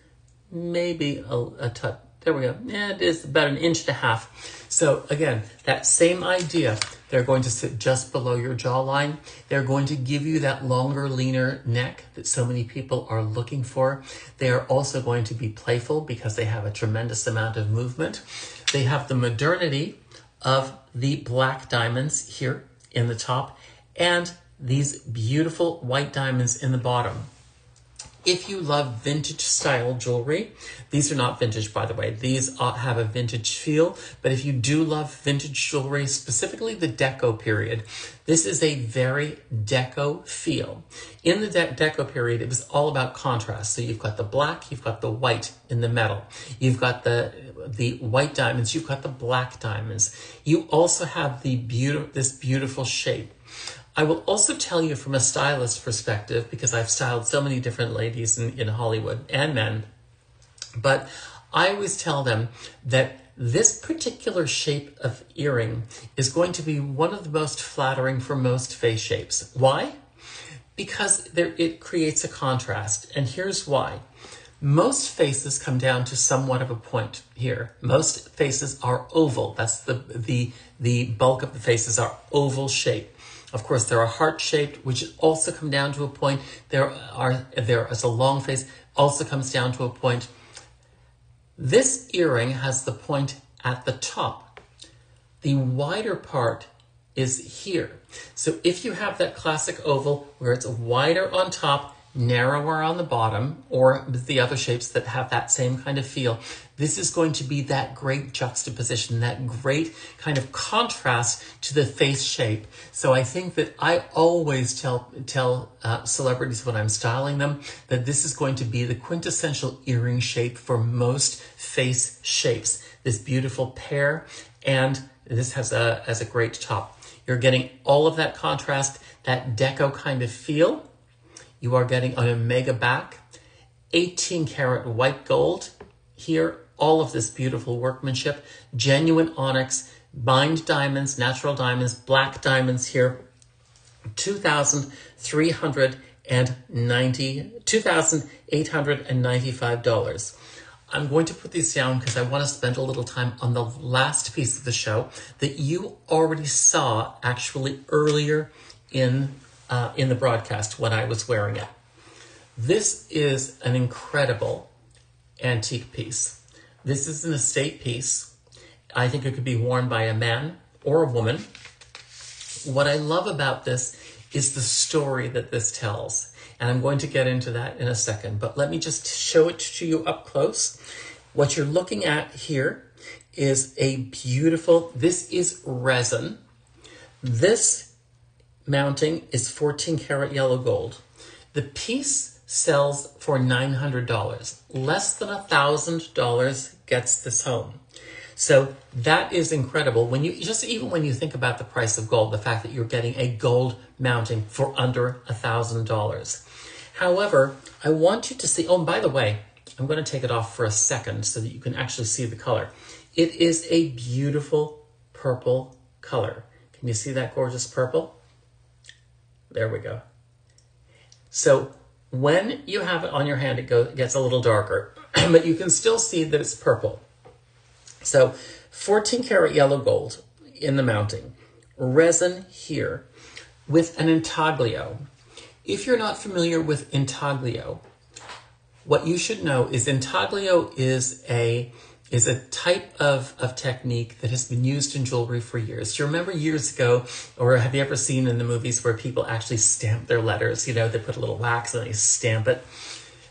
maybe a touch. There we go. Yeah, it is about 1.5 inches. So again, that same idea. They're going to sit just below your jawline. They're going to give you that longer, leaner neck that so many people are looking for. They are also going to be playful because they have a tremendous amount of movement. They have the modernity of the black diamonds here in the top and these beautiful white diamonds in the bottom. If you love vintage style jewelry, these are not vintage, by the way. These have a vintage feel, but if you do love vintage jewelry, specifically the deco period, this is a very deco feel. In the deco period, it was all about contrast. So you've got the black, you've got the white in the metal. You've got the white diamonds, you've got the black diamonds. You also have this beautiful shape. I will also tell you from a stylist perspective, because I've styled so many different ladies in Hollywood and men, but I always tell them that this particular shape of earring is going to be one of the most flattering for most face shapes. Why? Because it creates a contrast, and here's why. Most faces come down to somewhat of a point here. Most faces are oval. That's the bulk of the faces are oval shape. Of course, there are heart-shaped, which also come down to a point. There is a long face, also comes down to a point. This earring has the point at the top. The wider part is here. So if you have that classic oval where it's wider on top, narrower on the bottom, or the other shapes that have that same kind of feel, this is going to be that great juxtaposition, that great kind of contrast to the face shape. So I think that I always tell celebrities when I'm styling them that this is going to be the quintessential earring shape for most face shapes. This beautiful pair, and this has a great top. You're getting all of that contrast, that deco kind of feel. You are getting an omega back, 18 karat white gold here, all of this beautiful workmanship, genuine onyx, bind diamonds, natural diamonds, black diamonds here, $2,895. I'm going to put these down because I want to spend a little time on the last piece of the show that you already saw actually earlier in the broadcast when I was wearing it. This is an incredible antique piece. This is an estate piece. I think it could be worn by a man or a woman. What I love about this is the story that this tells. And I'm going to get into that in a second, but let me just show it to you up close. What you're looking at here is a beautiful, this is resin. This mounting is 14 karat yellow gold. The piece sells for $900. Less than $1,000 gets this home. So that is incredible. When you even when you think about the price of gold, the fact that you're getting a gold mounting for under $1,000. However, I want you to see, oh, and by the way, I'm going to take it off for a second so that you can actually see the color. It is a beautiful purple color. Can you see that gorgeous purple? There we go. So when you have it on your hand, it gets a little darker, but you can still see that it's purple. So 14 karat yellow gold in the mounting, resin here with an intaglio. If you're not familiar with intaglio, what you should know is intaglio is a type of technique that has been used in jewelry for years. Do you remember years ago, or have you ever seen in the movies where people actually stamp their letters? You know, they put a little wax and they stamp it.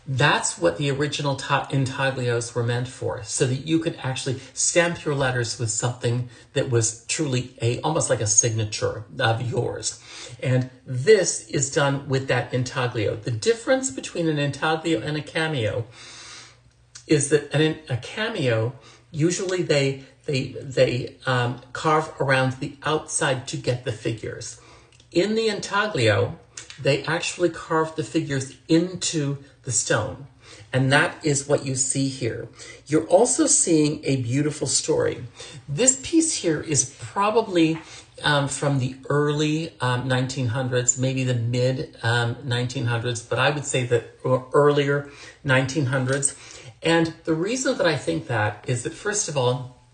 That's what the original intaglios were meant for, so that you could actually stamp your letters with something that was truly almost like a signature of yours. And this is done with that intaglio. The difference between an intaglio and a cameo is that a cameo, usually they carve around the outside to get the figures. In the intaglio, they actually carve the figures into the stone. And that is what you see here. You're also seeing a beautiful story. This piece here is probably from the early 1900s, maybe the mid 1900s, but I would say the earlier 1900s. And the reason that I think that is that, first of all,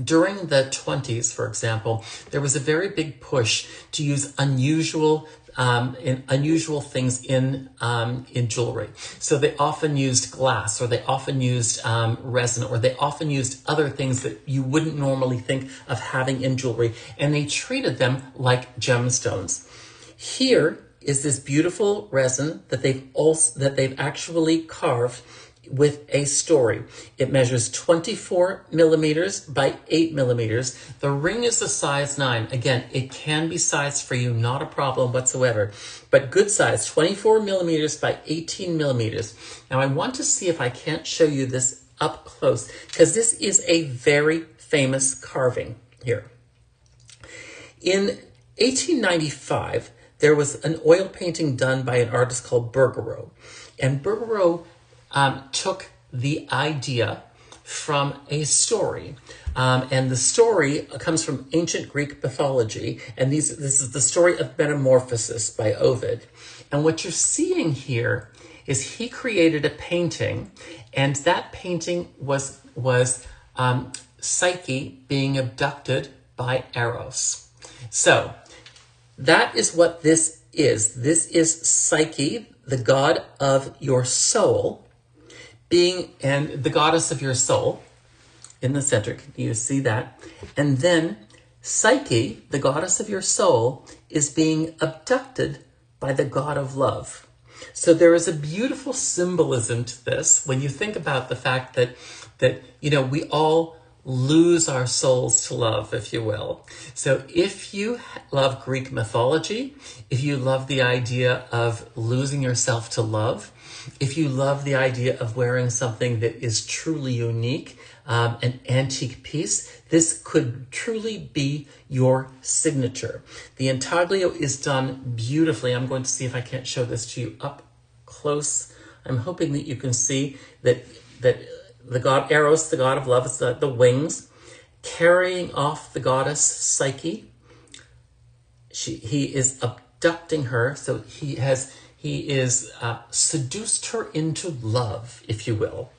during the 20s, for example, there was a very big push to use unusual things in jewelry. So they often used glass, or they often used resin, or they often used other things that you wouldn't normally think of having in jewelry, and they treated them like gemstones. Here is this beautiful resin that they've actually carved with a story. It measures 24 millimeters by 8 millimeters. The ring is the size 9. Again, it can be sized for you, not a problem whatsoever, but good size, 24 millimeters by 18 millimeters. Now I want to see if I can't show you this up close, because this is a very famous carving here. In 1895, there was an oil painting done by an artist called Bergeraud, and Bergeraud took the idea from a story. And the story comes from ancient Greek mythology. And this is the story of Metamorphosis by Ovid. And what you're seeing here is he created a painting, and that painting was Psyche being abducted by Eros. So that is what this is. This is Psyche, the god of your soul, and the goddess of your soul in the center. Can you see that? And then Psyche, the goddess of your soul, is being abducted by the god of love. So there is a beautiful symbolism to this when you think about the fact that we all lose our souls to love, if you will. So if you love Greek mythology, if you love the idea of losing yourself to love, if you love the idea of wearing something that is truly unique, an antique piece, this could truly be your signature. The intaglio is done beautifully. I'm going to see if I can't show this to you up close. I'm hoping that you can see that the god Eros, the god of love, is the wings, carrying off the goddess Psyche. He is abducting her, so he is seduced her into love, if you will.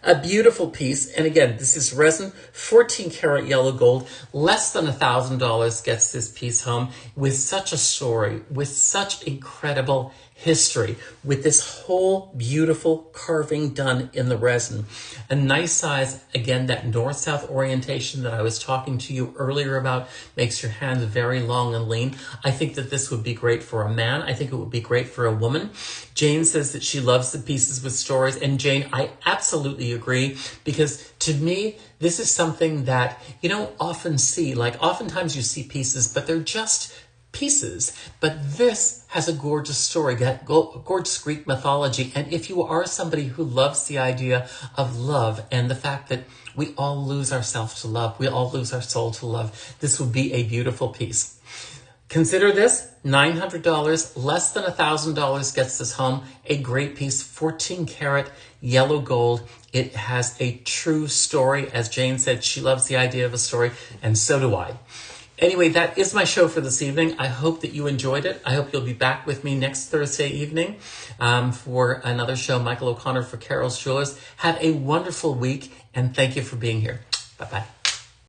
A beautiful piece, and again, this is resin, 14 karat yellow gold, less than $1,000 gets this piece home, with such a story, with such incredible history, with this whole beautiful carving done in the resin. A nice size, again, that north-south orientation that I was talking to you earlier about makes your hands very long and lean. I think that this would be great for a man. I think it would be great for a woman. Jane says that she loves the pieces with stories, and Jane, I absolutely agree, because to me, this is something that you don't often see. Like, oftentimes you see pieces, but they're just pieces. But this has a gorgeous story, got gorgeous Greek mythology. And if you are somebody who loves the idea of love and the fact that we all lose ourselves to love, we all lose our soul to love, this would be a beautiful piece. Consider this, $900, less than $1,000 gets this home. A great piece, 14 karat yellow gold. It has a true story. As Jane said, she loves the idea of a story, and so do I. Anyway, that is my show for this evening. I hope that you enjoyed it. I hope you'll be back with me next Thursday evening for another show. Michael O'Connor for Carroll's Jewelers. Have a wonderful week, and thank you for being here. Bye-bye.